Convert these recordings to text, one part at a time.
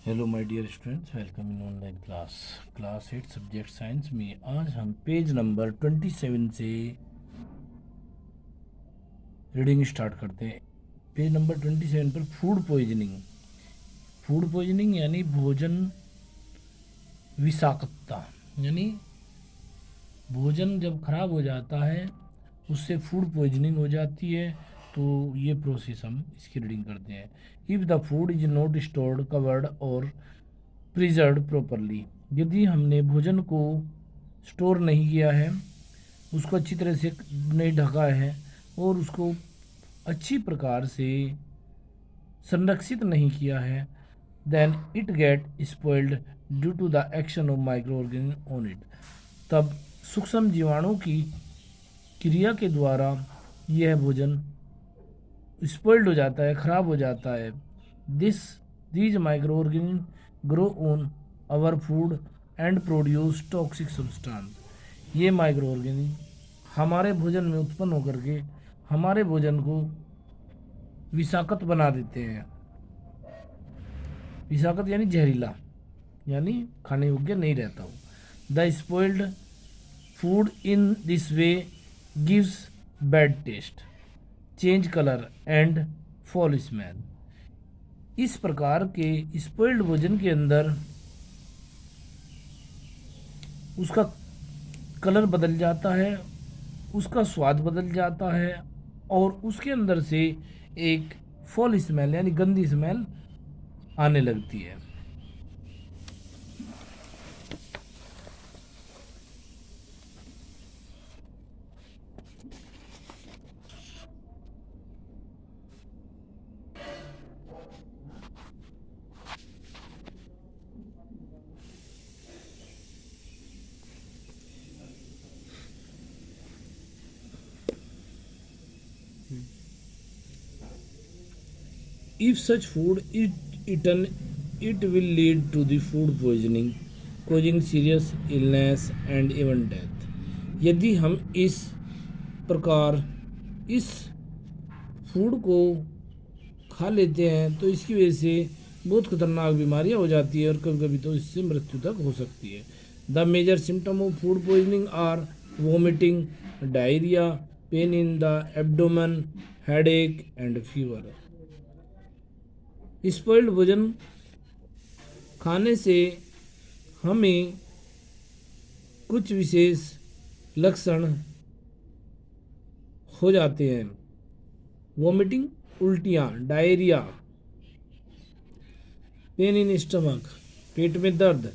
Hello my dear students, welcome in online class 8 subject science में। आज हम page number 27 से रीडिंग स्टार्ट करते हैं। पेज नंबर 27 पर फूड पॉइजनिंग यानी भोजन विषाक्तता, यानी भोजन जब खराब हो जाता है उससे फूड पॉइजनिंग हो जाती है। तो ये प्रोसेस हम इसकी रीडिंग करते हैं। If the food is not stored, covered और प्रिजर्व्ड प्रॉपरली, यदि हमने भोजन को स्टोर नहीं किया है, उसको अच्छी तरह से नहीं ढका है और उसको अच्छी प्रकार से संरक्षित नहीं किया है, then it get spoiled due to the action of micro organism on it, तब सूक्ष्म जीवाणु की क्रिया के द्वारा यह भोजन स्पॉइल्ड हो जाता है, खराब हो जाता है। These micro organism grow on our food and produce toxic substance. ये माइक्रो ऑर्गेनिज्म हमारे भोजन में उत्पन्न होकर के हमारे भोजन को विषाक्त बना देते हैं। विषाक्त यानी जहरीला, यानी खाने योग्य नहीं रहता हो। The spoiled food in this way gives bad taste, change colour and fall smell. इस प्रकार के स्पॉइल्ड भोजन के अंदर उसका कलर बदल जाता है, उसका स्वाद बदल जाता है और उसके अंदर से एक फॉल स्मेल यानी गंदी स्मेल आने लगती है। If such food is eaten, it will lead to the food poisoning, causing serious illness and even death. यदि हम इस प्रकार इस फूड को खा लेते हैं तो इसकी वजह से बहुत खतरनाक बीमारियां हो जाती है और कभी कभी तो इससे मृत्यु तक हो सकती है। The major symptom of food poisoning are vomiting, diarrhoea, pain in the abdomen, headache and fever. Spoiled भोजन खाने से हमें कुछ विशेष लक्षण हो जाते हैं। वोमिटिंग, उल्टियाँ, डायरिया, पेन इन स्टमक, पेट में दर्द,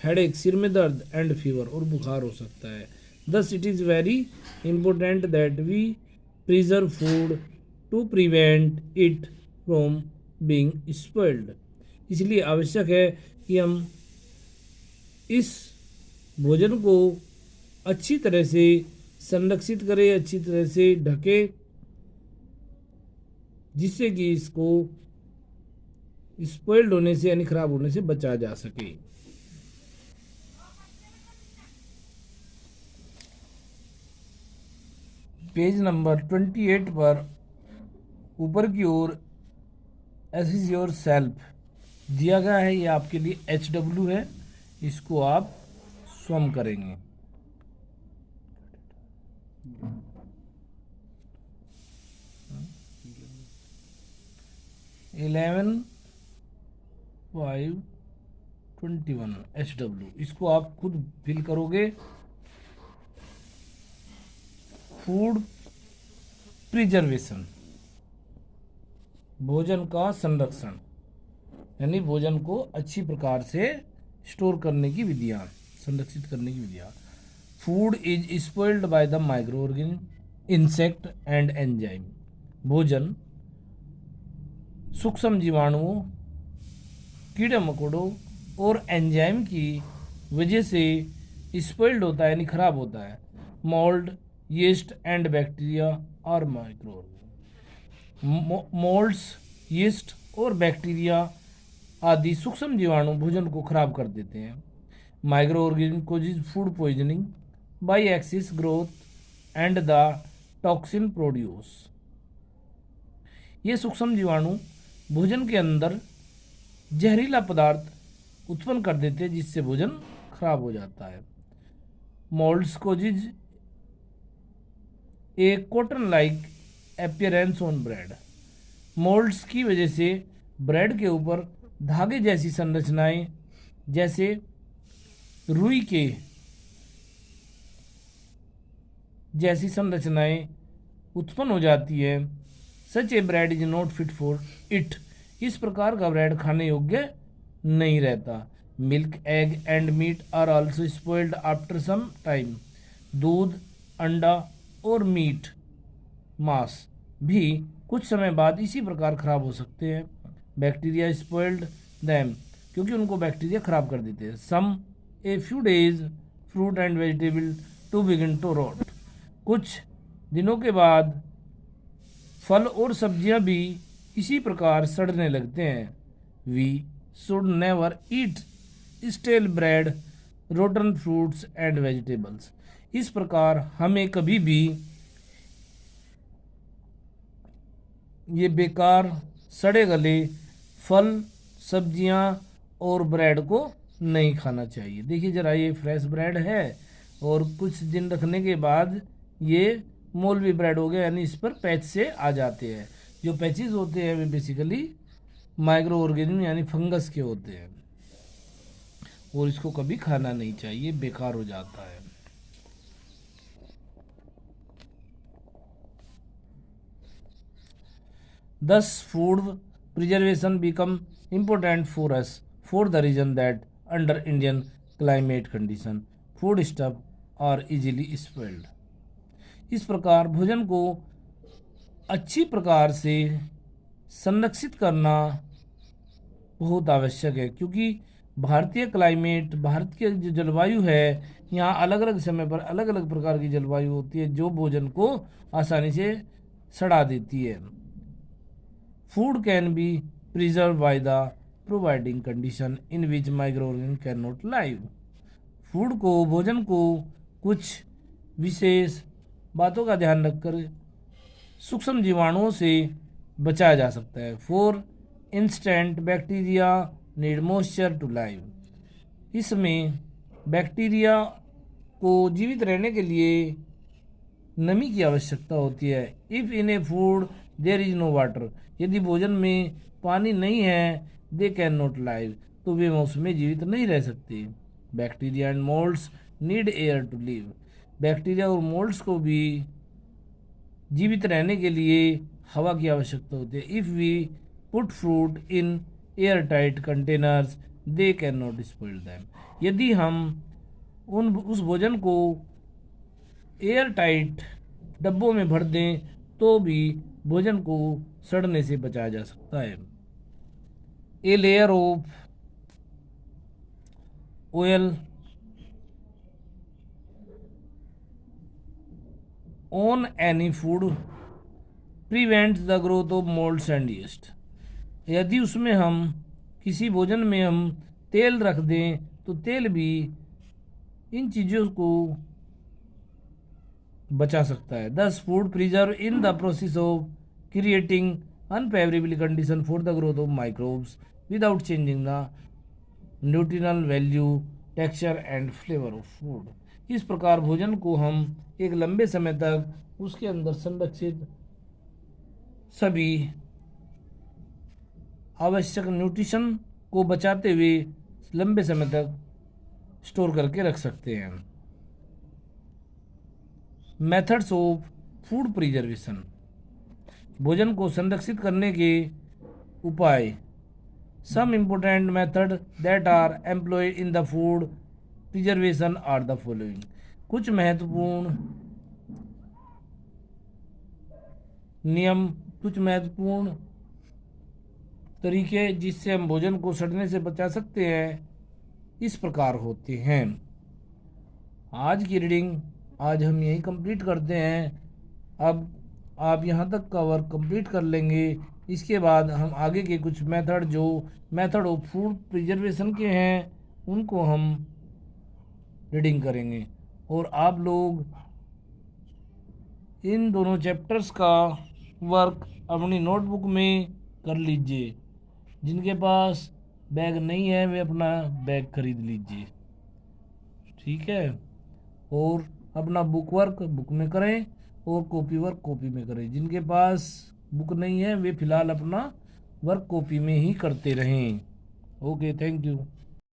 हेडेक, सिर में दर्द एंड फीवर और बुखार हो सकता है। Thus it is very important that we preserve food to prevent it from being spoiled. इसलिए आवश्यक है कि हम इस भोजन को अच्छी तरह से संरक्षित करें, अच्छी तरह से ढकें, जिससे कि इसको स्पॉइल्ड होने से यानी खराब होने से बचा जा सके। पेज नंबर 28 पर ऊपर की ओर एस इज योर सेल्फ दिया गया है। ये आपके लिए HW है, इसको आप स्वम करेंगे। इलेवन 521 HW, इसको आप खुद फिल करोगे। फूड प्रिजर्वेशन, भोजन का संरक्षण, यानी भोजन को अच्छी प्रकार से स्टोर करने की विधियाँ, संरक्षित करने की विधियाँ। Food is spoiled by the micro organism, insect and enzyme. भोजन सूक्ष्म जीवाणुओं, कीड़े मकोड़ों और एंजाइम की वजह से स्पॉइल्ड होता है यानी खराब होता है। मोल्ड, यीस्ट एंड बैक्टीरिया और माइक्रो ऑर्गेनिज्म। मोल्ड्स, यीस्ट और बैक्टीरिया आदि सूक्ष्म जीवाणु भोजन को खराब कर देते हैं। Micro organism causes food poisoning by excess growth and the toxin produce. ये सूक्ष्म जीवाणु भोजन के अंदर जहरीला पदार्थ उत्पन्न कर देते हैं जिससे भोजन खराब हो जाता है। Moulds causes A cotton like appearance on bread. Moulds की वजह से ब्रेड के ऊपर धागे जैसी संरचनाएं जैसे रुई के जैसी संरचनाएं उत्पन्न हो जाती है। Such a bread is not fit for it. इस प्रकार का ब्रेड खाने योग्य नहीं रहता। Milk egg and meat are also spoiled after some time. दूध, अंडा और मीट मांस भी कुछ समय बाद इसी प्रकार खराब हो सकते हैं। बैक्टीरिया स्पॉइल्ड दैम, क्योंकि उनको बैक्टीरिया खराब कर देते हैं। Some a few days fruit and vegetable to begin to rot. कुछ दिनों के बाद फल और सब्जियां भी इसी प्रकार सड़ने लगते हैं। We should never eat stale bread, rotten fruits and vegetables. इस प्रकार हमें कभी भी ये बेकार सड़े गले फल, सब्जियां और ब्रेड को नहीं खाना चाहिए। देखिए जरा, ये फ्रेश ब्रेड है और कुछ दिन रखने के बाद ये मौलवी ब्रेड हो गया, यानी इस पर पैच से आ जाते हैं। जो पैचेस होते हैं वे बेसिकली माइक्रो ऑर्गेनिज्म यानी फंगस के होते हैं और इसको कभी खाना नहीं चाहिए, बेकार हो जाता है। Thus, food preservation become important for us for the reason that under Indian climate condition, food stuff are easily spoiled. इस प्रकार भोजन को अच्छी प्रकार से संरक्षित करना बहुत आवश्यक है, क्योंकि भारतीय क्लाइमेट, भारत की जो जलवायु है, यहाँ अलग अलग समय पर अलग अलग प्रकार की जलवायु होती है जो भोजन को आसानी से सड़ा देती है। Food can be preserve by the providing condition in which microorganism can not live. Food को, भोजन को कुछ विशेष बातों का ध्यान रखकर सूक्ष्म जीवाणुओं से बचाया जा सकता है। For instant bacteria need moisture to live. इसमें बैक्टीरिया को जीवित रहने के लिए नमी की आवश्यकता होती है। If in a food there is no water, यदि भोजन में पानी नहीं है, दे कैन नॉट लाइव, तो वे उसमें जीवित नहीं रह सकते। Bacteria and moulds need air to live. Bacteria और मोल्ड्स को भी जीवित रहने के लिए हवा की आवश्यकता होती है। If we put fruit in air tight containers they can not spoil them. यदि हम उस भोजन को एयर टाइट डब्बों में भर दें तो भी भोजन को सड़ने से बचाया जा सकता है। A layer of oil on any food prevents the growth of moulds and yeast. यदि उसमें हम किसी भोजन में हम तेल रख दें तो तेल भी इन चीज़ों को बचा सकता है। दस food preserve in the process of creating unfavourable condition for the growth of microbes without changing the nutritional value, texture and flavour of food. इस प्रकार भोजन को हम एक लंबे समय तक उसके अंदर संरक्षित सभी आवश्यक न्यूट्रिशन को बचाते हुए लंबे समय तक स्टोर करके रख सकते हैं। मेथड्स ऑफ फूड प्रिजर्वेशन, भोजन को संरक्षित करने के उपाय। Some important method that are employed in the food preservation are the following. कुछ महत्वपूर्ण नियम, कुछ महत्वपूर्ण तरीके जिससे हम भोजन को सड़ने से बचा सकते हैं, इस प्रकार होते हैं। आज की रीडिंग आज हम यही कंप्लीट करते हैं। अब आप यहाँ तक का वर्क कंप्लीट कर लेंगे। इसके बाद हम आगे के कुछ मेथड, जो मेथड ऑफ फूड प्रिजर्वेशन के हैं, उनको हम रीडिंग करेंगे। और आप लोग इन दोनों चैप्टर्स का वर्क अपनी नोटबुक में कर लीजिए। जिनके पास बैग नहीं है वे अपना बैग खरीद लीजिए, ठीक है। और अपना बुक वर्क बुक में करें और कॉपी वर्क कॉपी में करें। जिनके पास बुक नहीं है वे फिलहाल अपना वर्क कॉपी में ही करते रहें। Okay, thank you.